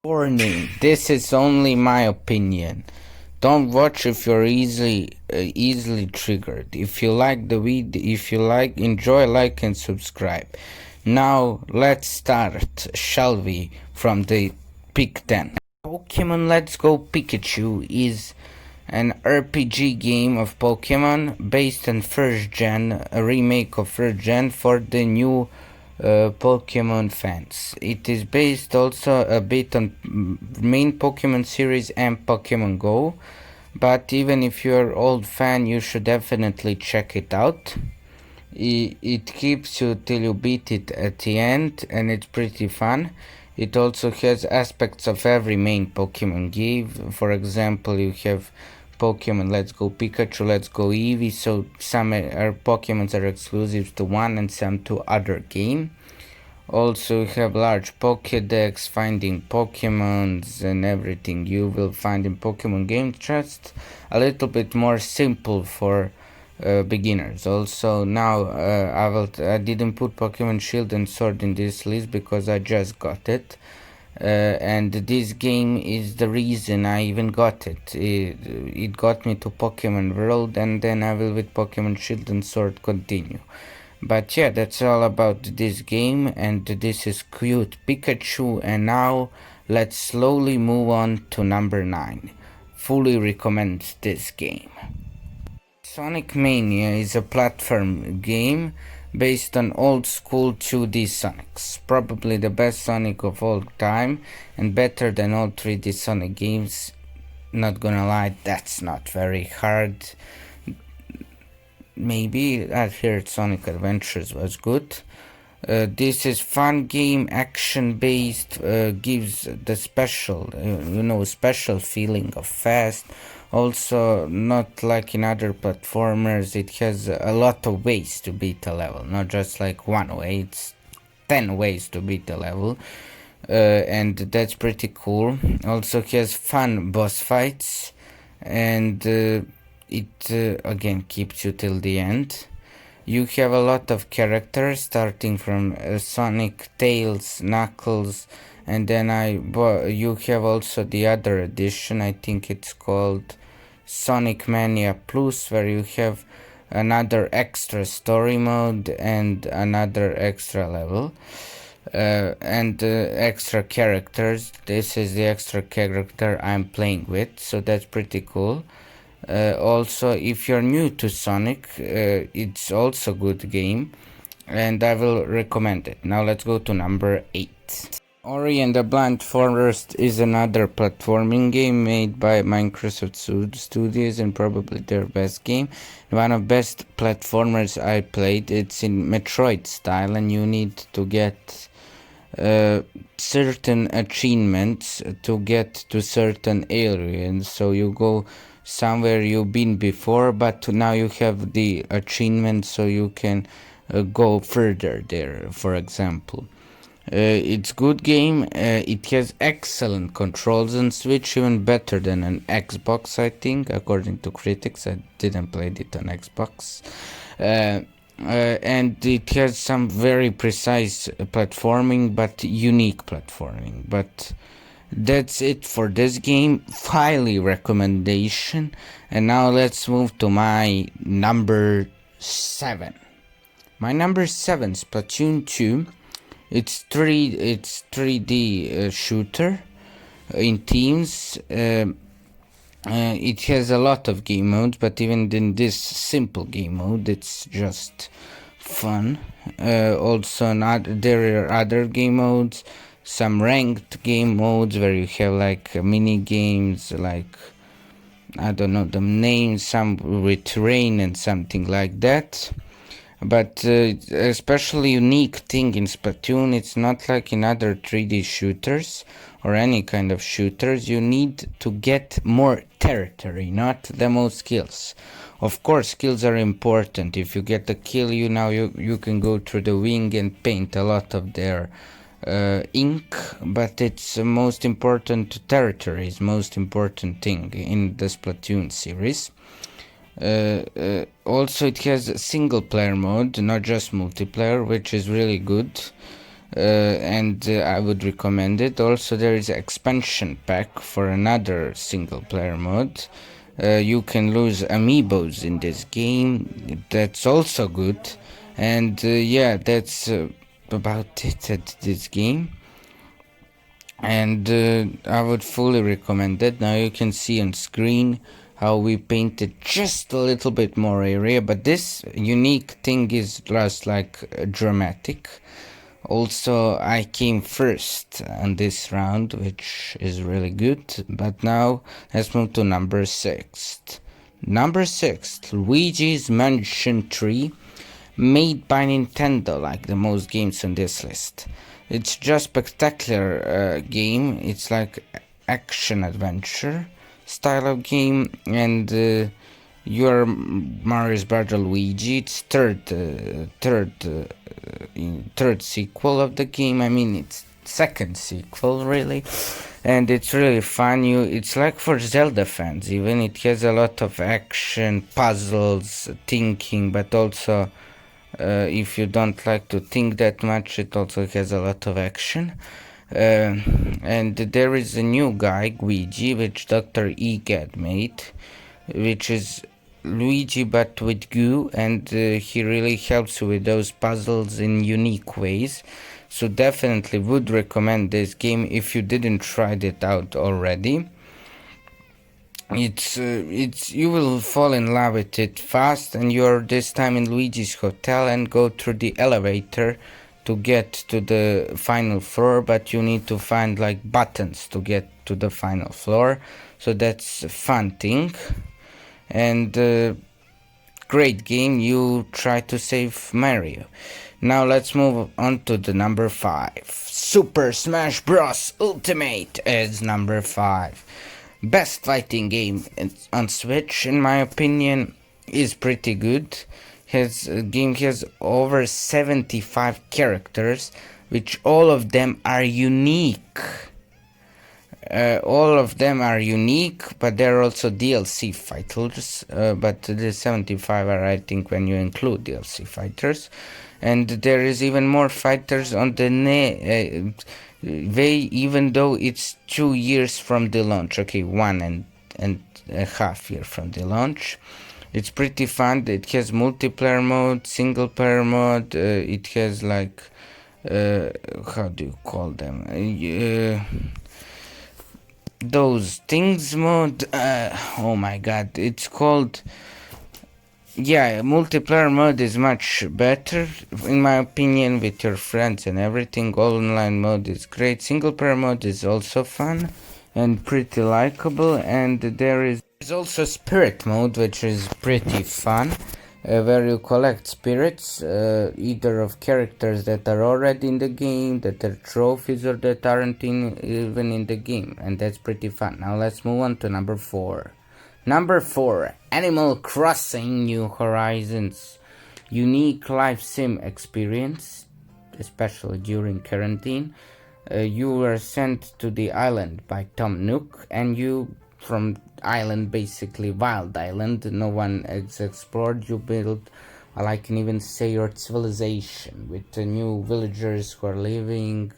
Warning, this is only my opinion. Don't watch if you're easily triggered. If you like the video, if you enjoy, like and subscribe. Now let's start, shall we, from the pick 10. Pokemon Let's Go Pikachu is an RPG game of Pokemon based on first gen, a remake of first gen for the new Pokemon fans. It is based also a bit on main Pokemon series and Pokemon Go, but even if you're an old fan, you should definitely check it out. It keeps you till you beat it at the end, and it's pretty fun. It also has aspects of every main Pokemon game. For example, you have Pokemon Let's Go Pikachu, Let's Go Eevee, so some Pokemons are exclusive to one and some to other game. Also, you have large Pokédex, finding Pokemons and everything you will find in Pokemon game, just a little bit more simple for beginners. Also, now I didn't put Pokemon Shield and Sword in this list because I just got it. And this game is the reason I even got it. It got me to Pokemon World, and then I will with Pokemon Shield and Sword continue. But yeah, that's all about this game, and this is cute Pikachu. And now let's slowly move on to number 9. Fully recommend this game. Sonic Mania is a platform game based on old school 2D Sonics. Probably the best Sonic of all time and better than all 3D Sonic games. Not gonna lie, that's not very hard. Maybe I heard Sonic Adventures was good. This is fun game, action based, gives the special, special feeling of fast. Also, not like in other platformers, it has a lot of ways to beat a level, not just like one way, it's 10 ways to beat a level. And that's pretty cool. Also has fun boss fights, and it again keeps you till the end. You have a lot of characters, starting from Sonic, Tails, Knuckles, and then you have also the other edition. I think it's called Sonic Mania Plus, where you have another extra story mode and another extra level. And extra characters. This is the extra character I'm playing with, so that's pretty cool. Also, if you're new to Sonic, it's also a good game, and I will recommend it. Now let's go to number 8. Ori and the Blind Forest is another platforming game made by Microsoft Studios, and probably their best game. One of best platformers I played. It's in Metroid style, and you need to get certain achievements to get to certain areas. So you go somewhere you've been before, but now you have the achievement, so you can go further there, for example. It's good game. It has excellent controls on Switch, even better than an Xbox, I think, according to critics. I didn't play it on Xbox. And it has some very precise platforming, but unique platforming. But that's it for this game. Highly recommendation. And now let's move to my number 7. My number 7, Splatoon 2. It's 3D shooter in teams. It has a lot of game modes, but even in this simple game mode, it's just fun. Also, there are other game modes, some ranked game modes where you have like mini games, like I don't know the names, some with rain and something like that. But especially unique thing in Splatoon, it's not like in other 3D shooters or any kind of shooters. You need to get more territory, not the most kills. Of course, kills are important. If you get a kill, you can go through the wing and paint a lot of their ink, but it's most important. Territory is most important thing in the Splatoon series. Also, it has a single player mode, not just multiplayer, which is really good. and I would recommend it. Also, there is an expansion pack for another single player mode. You can lose amiibos in this game. That's also good. And yeah, that's about it at this game. And I would fully recommend it. Now you can see on screen how we painted just a little bit more area, but this unique thing is just like dramatic. Also, I came first on this round, which is really good. But now let's move to number 6. Number 6, Luigi's Mansion 3, made by Nintendo, like the most games on this list. It's just spectacular game. It's like action adventure style of game, and you're Mario's brother Luigi. It's third sequel of the game. I mean, it's second sequel really, and it's really fun. It's like for Zelda fans. Even it has a lot of action, puzzles, thinking, but also if you don't like to think that much, it also has a lot of action. And there is a new guy, Luigi, which Dr. Egad made, which is Luigi but with goo, and he really helps you with those puzzles in unique ways. So definitely would recommend this game if you didn't try it out already. It's you will fall in love with it fast, and you're this time in Luigi's hotel and go through the elevator to get to the final floor, but you need to find like buttons to get to the final floor. So that's a fun thing, and great game. You try to save Mario. Now let's move on to the number 5. Super Smash Bros. Ultimate is number 5. Best fighting game on Switch, in my opinion, is pretty good. His game has over 75 characters, which all of them are unique. All of them are unique, but there are also DLC fighters. But the 75 are, I think, when you include DLC fighters. And there is even more fighters on the even though it's 2 years from the launch. Okay, 1.5 year from the launch. It's pretty fun. It has multiplayer mode, single player mode. It has like how do you call them? Those things mode. Oh my god, it's called. Yeah, multiplayer mode is much better, in my opinion, with your friends and everything. Online mode is great. Single player mode is also fun and pretty likable. And there is also spirit mode, which is pretty fun, where you collect spirits, either of characters that are already in the game, that are trophies, or that aren't even in the game. And that's pretty fun. Now let's move on to number 4. Number 4, Animal Crossing New Horizons. Unique live sim experience, especially during quarantine. You were sent to the island by Tom Nook, and you, from island, basically wild island, no one has explored, you build, I can even say, your civilization with new villagers who are living.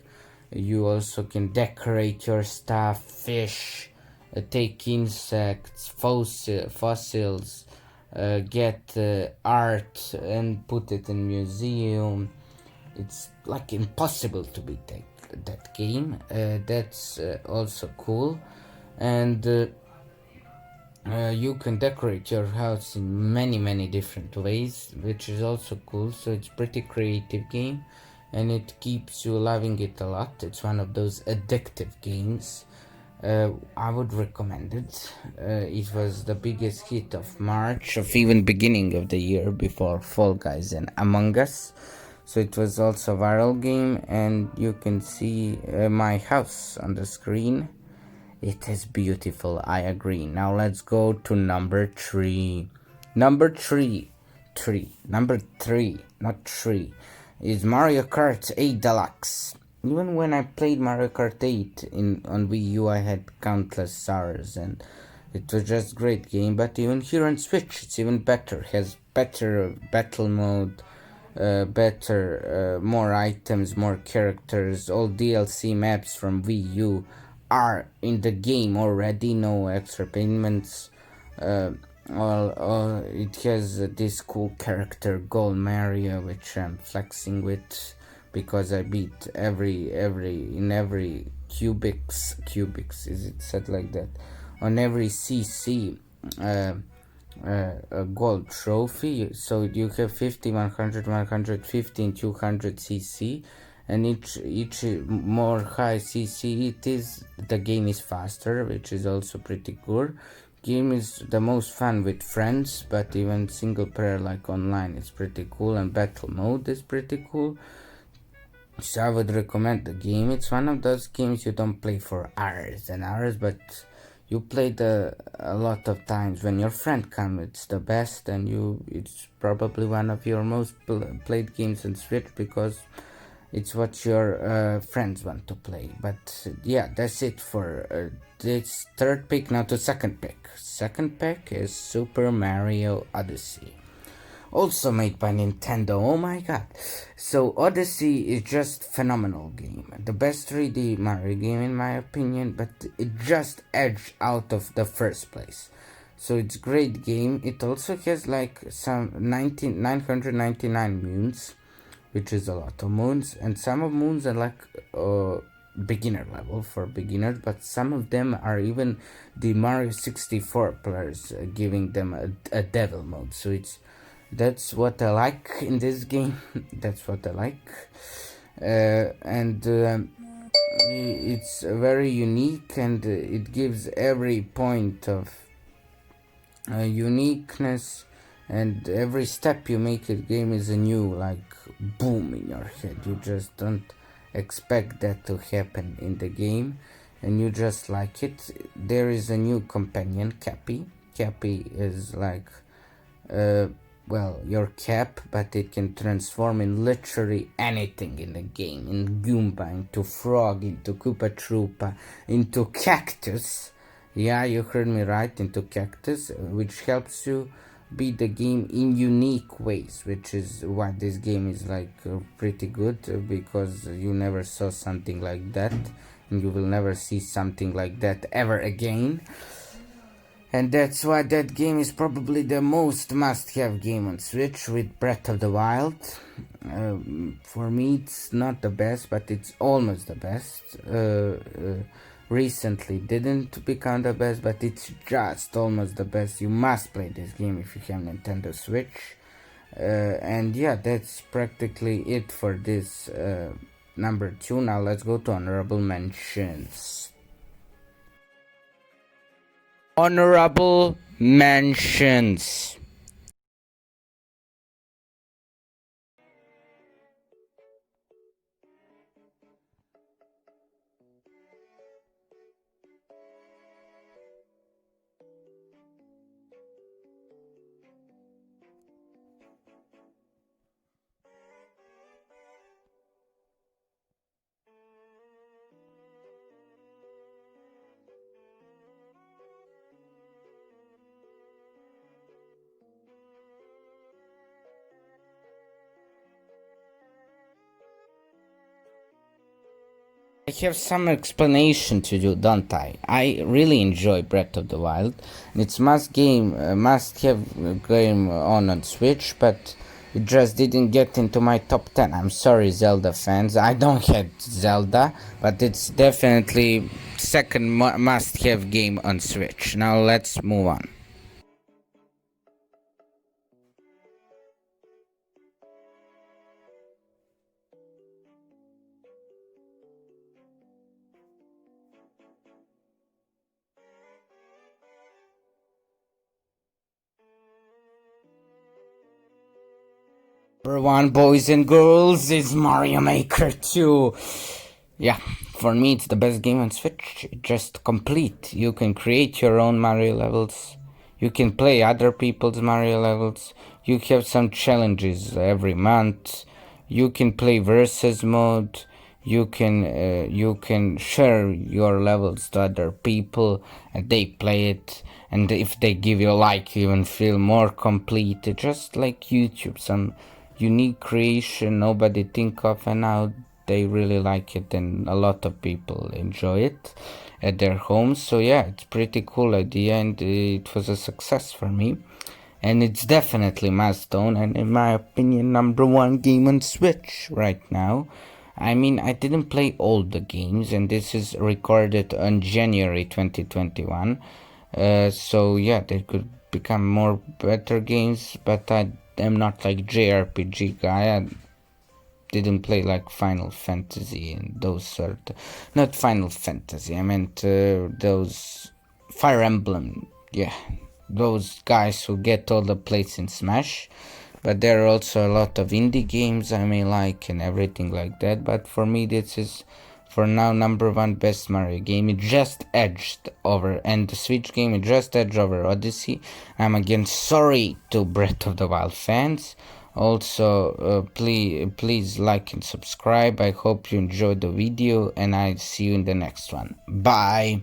You also can decorate your stuff, fish, take insects, fossils, get art and put it in museum. It's like impossible to beat that game. That's also cool, and you can decorate your house in many different ways, which is also cool. So it's pretty creative game, and it keeps you loving it a lot. It's one of those addictive games. I would recommend it. It was the biggest hit of March, of even beginning of the year, before Fall Guys and Among Us. So it was also a viral game, and you can see my house on the screen. It is beautiful, I agree. Now let's go to number 3. Number 3, not 3, is Mario Kart 8 Deluxe. Even when I played Mario Kart 8 on Wii U, I had countless hours, and it was just great game. But even here on Switch, it's even better. It has better battle mode, better, more items, more characters. All DLC maps from Wii U are in the game already, no extra payments. Uh, it has this cool character Gold Mario, which I'm flexing with because I beat every cubics, is it said like that, on every CC a gold trophy. So you have 50, 100, 150 and 200 CC, and each more high CC it is, the game is faster, which is also pretty good. Game is the most fun with friends, but even single player like online is pretty cool, and battle mode is pretty cool. So I would recommend the game. It's one of those games you don't play for hours and hours, but you play a lot of times. When your friend comes, it's the best, and it's probably one of your most played games on Switch because it's what your friends want to play. But yeah, that's it for this third pick. Now to second pick. Second pick is Super Mario Odyssey, also made by Nintendo. Oh my god. So Odyssey is just phenomenal game. The best 3D Mario game in my opinion, but it just edged out of the first place. So it's great game. It also has like some 999 moons, which is a lot of moons, and some of moons are like beginner level for beginners, but some of them are even the Mario 64 players, giving them a devil mode. So that's what I like in this game. That's what I like, and it's very unique, and it gives every point of uniqueness, and every step you make in the game is a new like boom in your head. You just don't expect that to happen in the game, and you just like it. There is a new companion, Cappy. Cappy is like your cap, but it can transform in literally anything in the game. In Goomba, into Frog, into Koopa Troopa, into Cactus. Yeah, you heard me right, into Cactus, which helps you beat the game in unique ways, which is why this game is like pretty good, because you never saw something like that, and you will never see something like that ever again. And that's why that game is probably the most must-have game on Switch, with Breath of the Wild. For me, it's not the best, but it's almost the best. Recently didn't become the best, but it's just almost the best. You must play this game if you have Nintendo Switch. And yeah, that's practically it for this number 2. Now let's go to honorable mentions. Honorable mentions. I have some explanation to do, don't I? I really enjoy Breath of the Wild, and it's must have game on Switch, but it just didn't get into my top 10. I'm sorry, Zelda fans. I don't hate Zelda, but it's definitely second must have game on Switch. Now let's move on. Number 1, boys and girls, is Mario Maker 2. Yeah, for me it's the best game on Switch. Just complete. You can create your own Mario levels. You can play other people's Mario levels. You have some challenges every month. You can play versus mode. You can share your levels to other people, and they play it. And if they give you a like, you even feel more complete. Just like YouTube, unique creation nobody think of, and now they really like it and a lot of people enjoy it at their homes. So yeah, it's pretty cool idea, and it was a success for me, and it's definitely milestone, and in my opinion #1 game on Switch right now. I mean, I didn't play all the games, and this is recorded on January 2021. So yeah, there could become more better games, but I am not like JRPG guy. I didn't play like Final Fantasy and those sort. Not Final Fantasy. I meant those Fire Emblem. Yeah, those guys who get all the plates in Smash. But there are also a lot of indie games I may like and everything like that. But for me, this is for now #1 best Mario game. It just edged over, and the Switch game it just edged over Odyssey. I'm again sorry to Breath of the Wild fans. Also, please like and subscribe. I hope you enjoyed the video, and I'll see you in the next one. Bye.